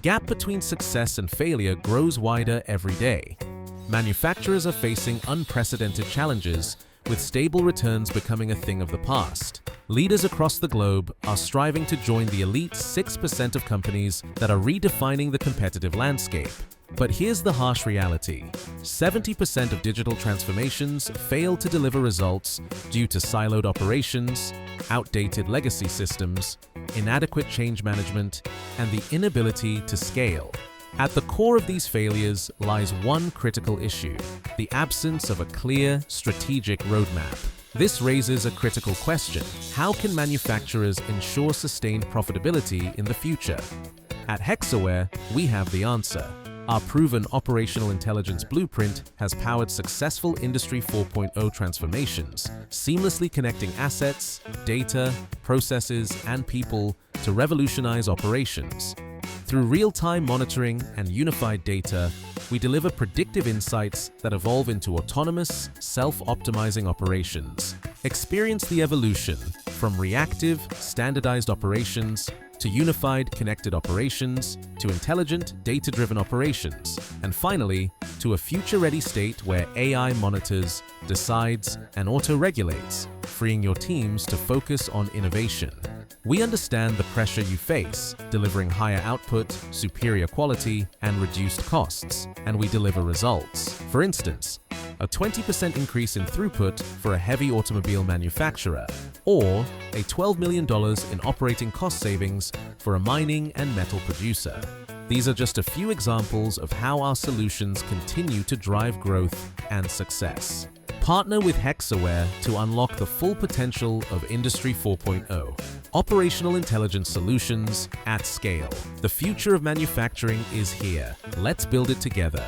gap between success and failure grows wider every day. Manufacturers are facing unprecedented challenges, with stable returns becoming a thing of the past. Leaders across the globe are striving to join the elite 6% of companies that are redefining the competitive landscape. But here's the harsh reality. 70% of digital transformations fail to deliver results due to siloed operations, outdated legacy systems, inadequate change management, and the inability to scale. At the core of these failures lies one critical issue: the absence of a clear, strategic roadmap. This raises a critical question: how can manufacturers ensure sustained profitability in the future? At Hexaware, we have the answer. Our proven operational intelligence blueprint has powered successful Industry 4.0 transformations, seamlessly connecting assets, data, processes, and people to revolutionize operations. Through real-time monitoring and unified data, we deliver predictive insights that evolve into autonomous, self-optimizing operations. Experience the evolution from reactive, standardized operations to unified, connected operations, to intelligent, data-driven operations, and finally, to a future-ready state where AI monitors, decides, and auto-regulates, freeing your teams to focus on innovation. We understand the pressure you face, delivering higher output, superior quality, and reduced costs, and we deliver results. For instance, a 20% increase in throughput for a heavy automobile manufacturer, or a $12 million in operating cost savings for a mining and metal producer. These are just a few examples of how our solutions continue to drive growth and success. Partner with Hexaware to unlock the full potential of Industry 4.0. Operational intelligence solutions at scale. The future of manufacturing is here. Let's build it together.